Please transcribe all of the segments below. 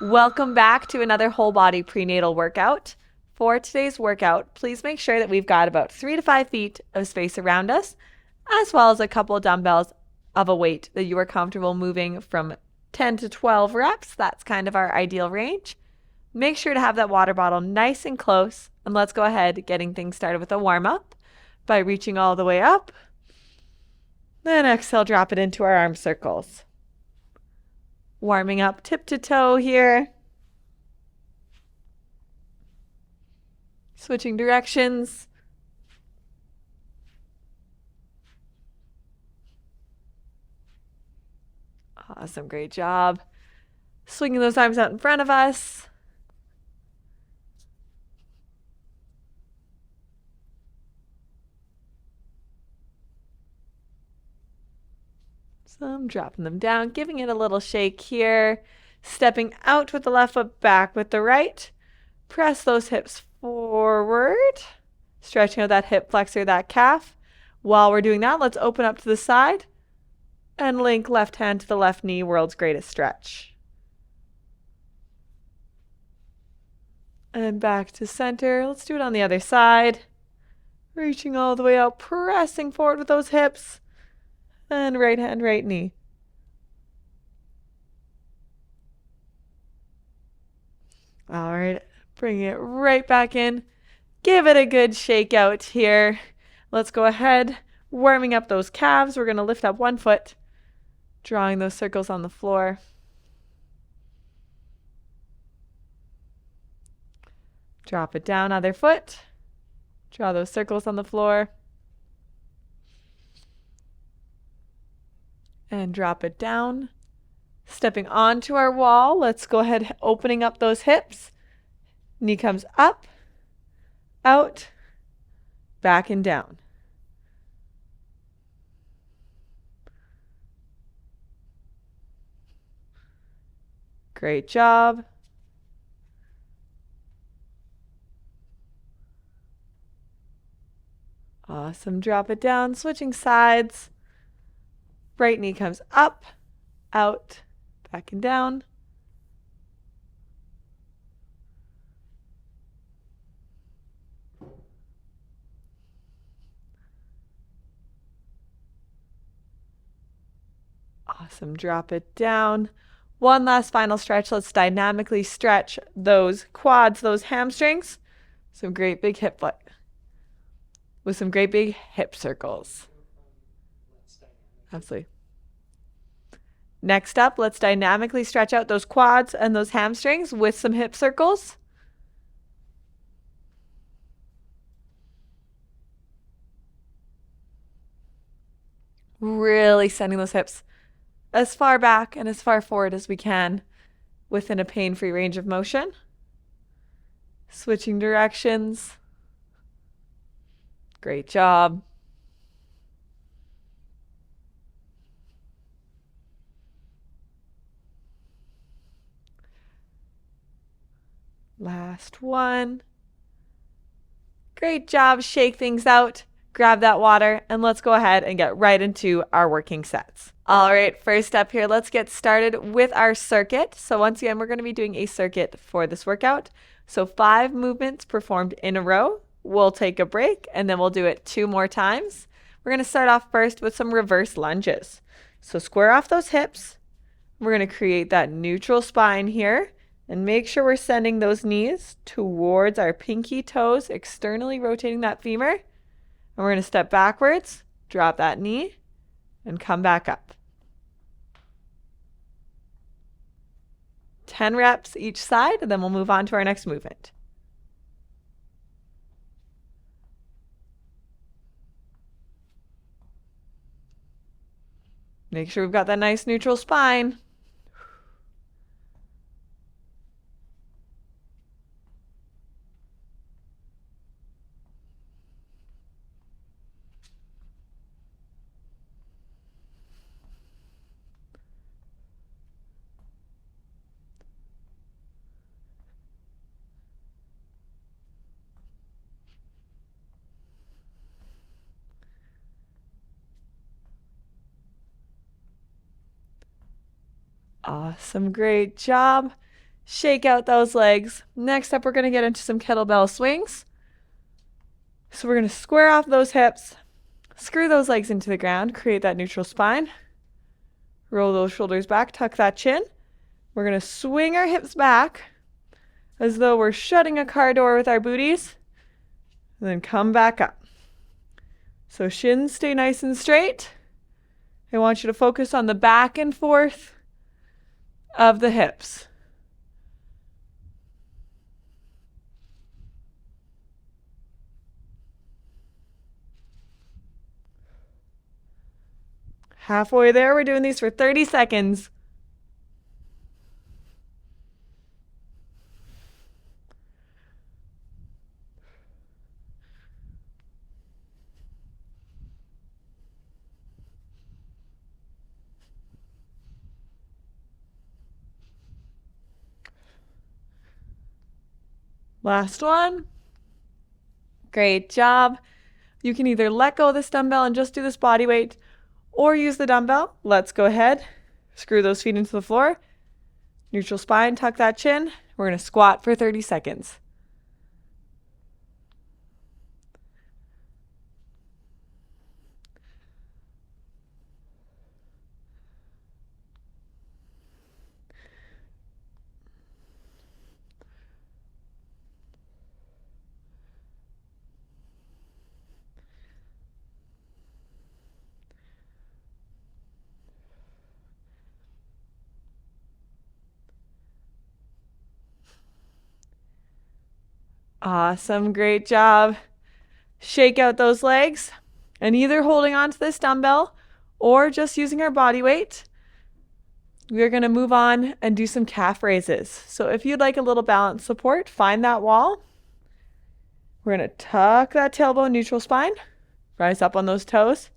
Welcome back to another whole body prenatal workout. For today's workout, please make sure that we've got about 3 to 5 feet of space around us, as well as a couple of dumbbells of a weight that you are comfortable moving from 10 to 12 reps. That's kind of our ideal range. Make sure to have that water bottle nice and close, and let's go ahead getting things started with a warm-up by reaching all the way up. Then exhale, drop it into our arm circles. Warming up tip to toe here. Switching directions. Awesome, great job. Swinging those arms out in front of us. So I'm dropping them down, giving it a little shake here. Stepping out with the left foot, back with the right. Press those hips forward. Stretching out that hip flexor, that calf. While we're doing that, let's open up to the side and link left hand to the left knee, world's greatest stretch. And back to center. Let's do it on the other side. Reaching all the way out, pressing forward with those hips. And right hand, right knee. All right, bring it right back in. Give it a good shake out here. Let's go ahead, warming up those calves. We're going to lift up one foot, drawing those circles on the floor. Drop it down, other foot. Draw those circles on the floor. And drop it down. Stepping onto our wall, let's go ahead opening up those hips. Knee comes up, out, back and down. Great job. Awesome, drop it down, switching sides. Right knee comes up, out, back and down. Awesome, drop it down. One last final stretch. Let's dynamically stretch those quads, those hamstrings. Some great big hip flex with some great big hip circles. Absolutely. Next up, let's dynamically stretch out those quads and those hamstrings with some hip circles. Really sending those hips as far back and as far forward as we can within a pain-free range of motion. Switching directions. Great job. Last one. Great job. Shake things out. Grab that water and let's go ahead and get right into our working sets. All right, first up here, let's get started with our circuit. So once again, we're going to be doing a circuit for this workout. So 5 movements performed in a row. We'll take a break and then we'll do it 2 more times. We're going to start off first with some reverse lunges. So square off those hips. We're going to create that neutral spine here and make sure we're sending those knees towards our pinky toes, externally rotating that femur. And we're going to step backwards, drop that knee, and come back up. 10 reps each side, and then we'll move on to our next movement. Make sure we've got that nice neutral spine. Awesome, great job. Shake out those legs. Next up, we're going to get into some kettlebell swings. So we're going to square off those hips, screw those legs into the ground, create that neutral spine. Roll those shoulders back, tuck that chin. We're going to swing our hips back as though we're shutting a car door with our booties, and then come back up. So shins stay nice and straight. I want you to focus on the back and forth of the hips. Halfway there, we're doing these for 30 seconds. Last one. Great job. You can either let go of this dumbbell and just do this body weight or use the dumbbell. Let's go ahead. Screw those feet into the floor. Neutral spine, tuck that chin. We're going to squat for 30 seconds. Awesome, great job. Shake out those legs and either holding onto this dumbbell or just using our body weight, we're going to move on and do some calf raises. So if you'd like a little balance support, find that wall. We're going to tuck that tailbone, neutral spine, rise up on those toes,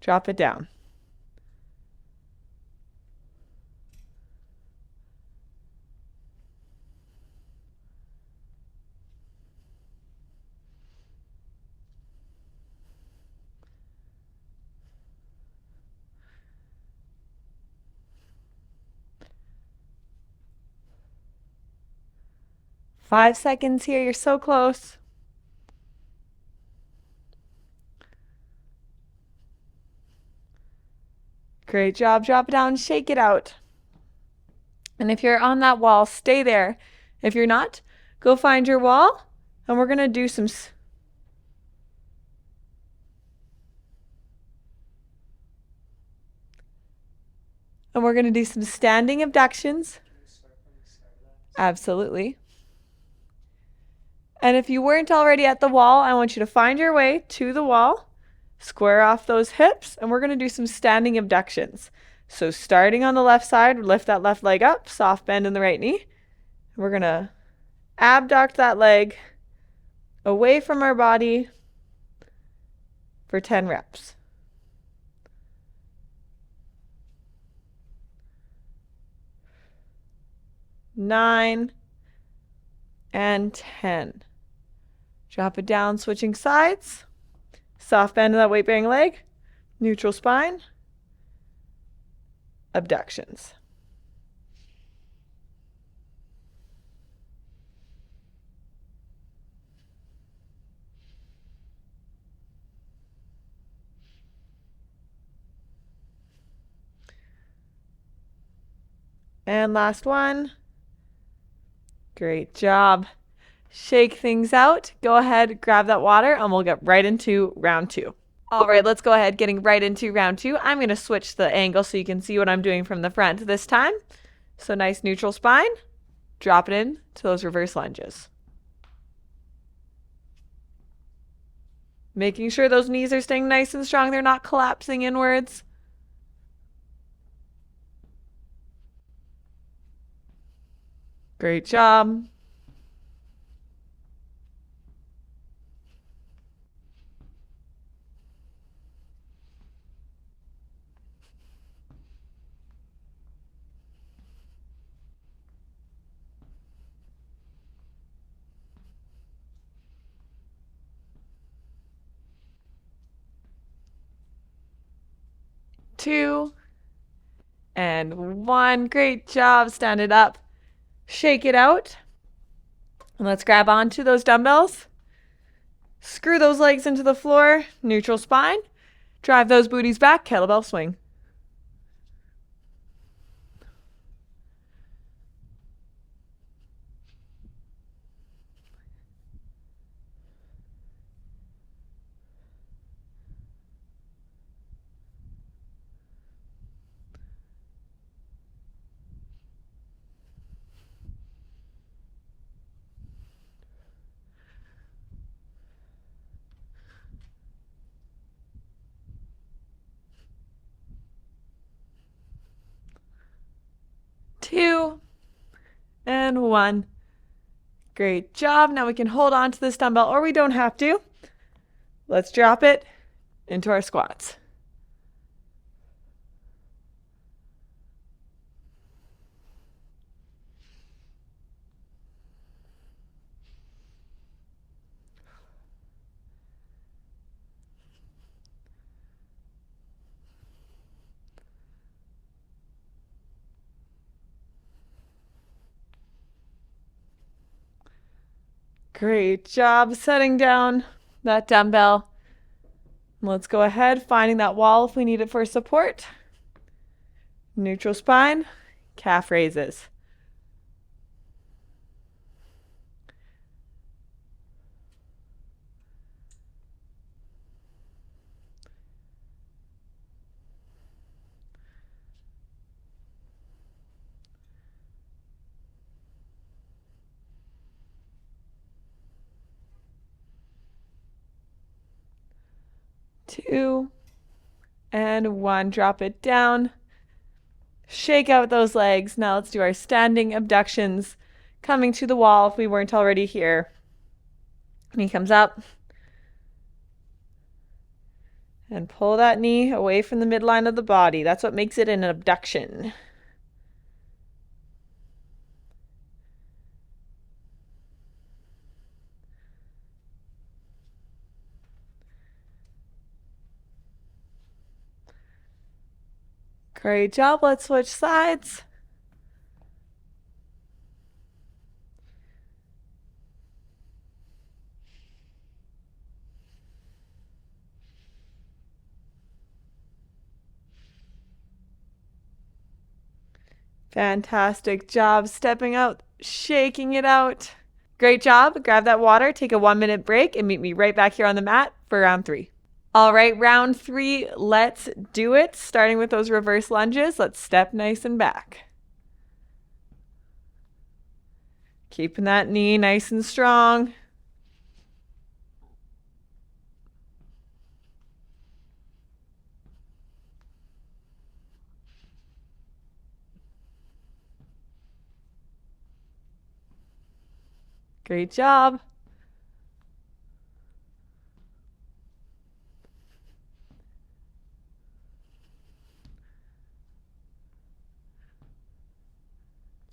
drop it down. Five seconds here, you're so close. Great job, drop it down, shake it out. And if you're on that wall, stay there. If you're not, go find your wall, and we're going to do some standing abductions. Absolutely. And if you weren't already at the wall, I want you to find your way to the wall, square off those hips, and we're going to do some standing abductions. So starting on the left side, lift that left leg up, soft bend in the right knee. We're going to abduct that leg away from our body for 10 reps. 9 and 10. Drop it down, switching sides. Soft bend of that weight-bearing leg. Neutral spine. Abductions. And last one. Great job. Shake things out. Go ahead, grab that water, and we'll get right into round 2. All right, let's go ahead, getting right into round 2. I'm going to switch the angle so you can see what I'm doing from the front this time. So nice neutral spine. Drop it in to those reverse lunges. Making sure those knees are staying nice and strong. They're not collapsing inwards. Great job. Two and 1. Great job. Stand it up. Shake it out. And let's grab onto those dumbbells. Screw those legs into the floor. Neutral spine. Drive those booties back. Kettlebell swing. 2 and 1. Great job. Now we can hold on to this dumbbell, or we don't have to. Let's drop it into our squats. Great job setting down that dumbbell. Let's go ahead, finding that wall if we need it for support. Neutral spine, calf raises. Two and 1. Drop it down. Shake out those legs. Now let's do our standing abductions. Coming to the wall if we weren't already here. Knee comes up. And pull that knee away from the midline of the body. That's what makes it an abduction. Great job. Let's switch sides. Fantastic job stepping out, shaking it out. Great job. Grab that water, take a 1-minute break, and meet me right back here on the mat for round 3. All right, round 3, let's do it. Starting with those reverse lunges, let's step nice and back. Keeping that knee nice and strong. Great job.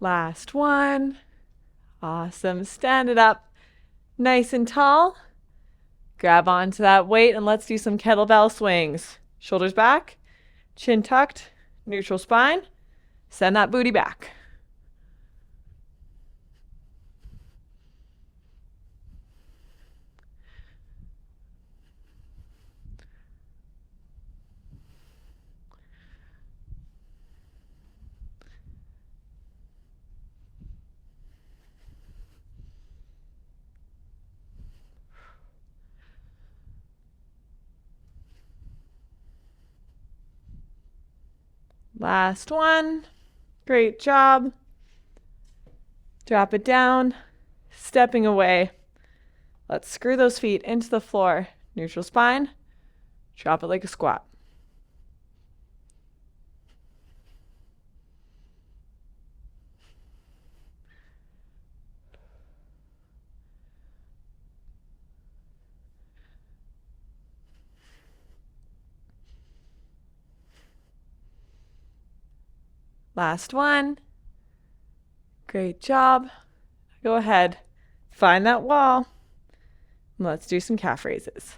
Last one. Awesome. Stand it up nice and tall. Grab onto that weight and let's do some kettlebell swings. Shoulders back, chin tucked, neutral spine. Send that booty back. Last one. Great job. Drop it down, stepping away. Let's screw those feet into the floor. Neutral spine. Drop it like a squat. Last one. Great job. Go ahead. Find that wall. Let's do some calf raises.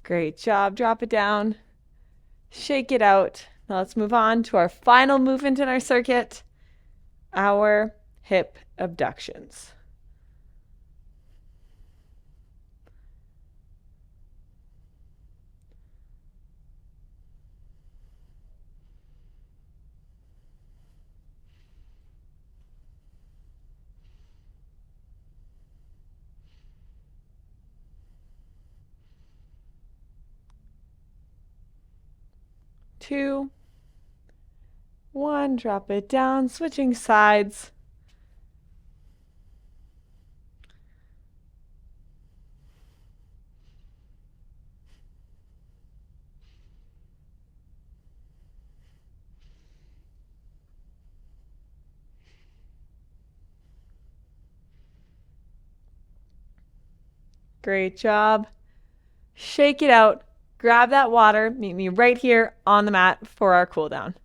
Great job. Drop it down. Shake it out. Now let's move on to our final movement in our circuit, our hip abductions. Two, one, drop it down, switching sides. Great job. Shake it out. Grab that water. Meet me right here on the mat for our cool down.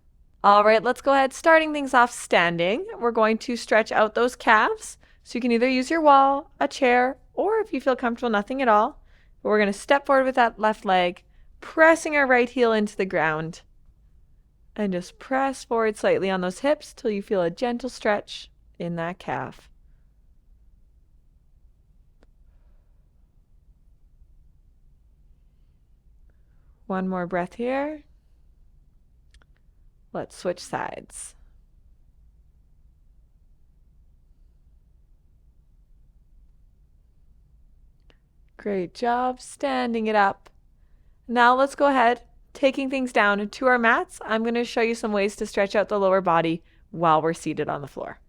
All right, let's go ahead. Starting things off standing, we're going to stretch out those calves. So you can either use your wall, a chair, or if you feel comfortable, nothing at all. But we're going to step forward with that left leg, pressing our right heel into the ground. And just press forward slightly on those hips till you feel a gentle stretch in that calf. One more breath here. Let's switch sides. Great job standing it up. Now let's go ahead, taking things down to our mats. I'm going to show you some ways to stretch out the lower body while we're seated on the floor.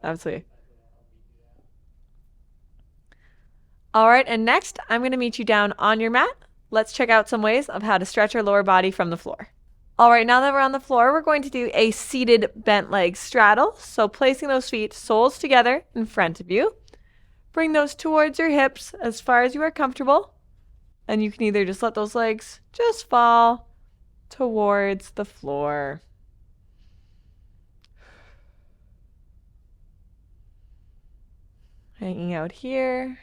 Absolutely. All right, and next I'm going to meet you down on your mat. Let's check out some ways of how to stretch our lower body from the floor. All right, now that we're on the floor, we're going to do a seated bent leg straddle. So placing those feet soles together in front of you. Bring those towards your hips as far as you are comfortable. And you can either just let those legs just fall towards the floor. Hanging out here.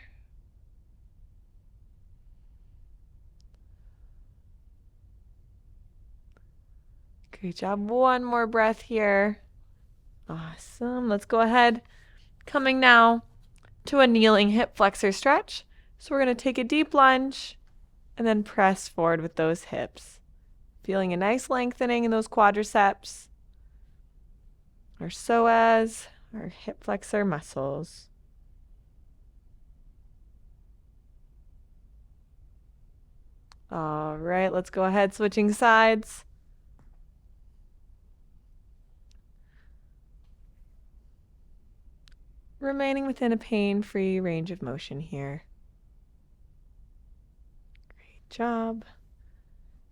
Great job. One more breath here. Awesome. Let's go ahead. Coming now to a kneeling hip flexor stretch. So we're going to take a deep lunge and then press forward with those hips. Feeling a nice lengthening in those quadriceps, our psoas, our hip flexor muscles. All right, let's go ahead, switching sides. Remaining within a pain-free range of motion here. Great job.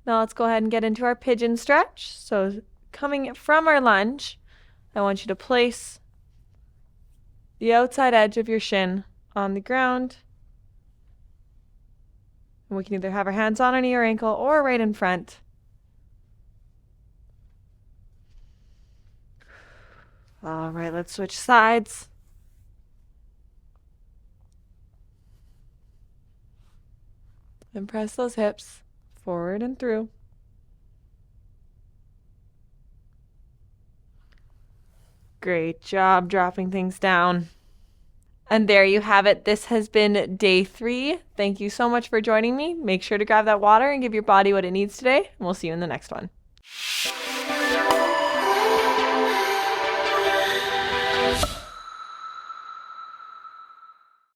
Now let's go ahead and get into our pigeon stretch. So coming from our lunge, I want you to place the outside edge of your shin on the ground. And we can either have our hands on our knee or ankle or right in front. All right, let's switch sides. And press those hips forward and through. Great job dropping things down. And there you have it. This has been day 3. Thank you so much for joining me. Make sure to grab that water and give your body what it needs today. And we'll see you in the next one.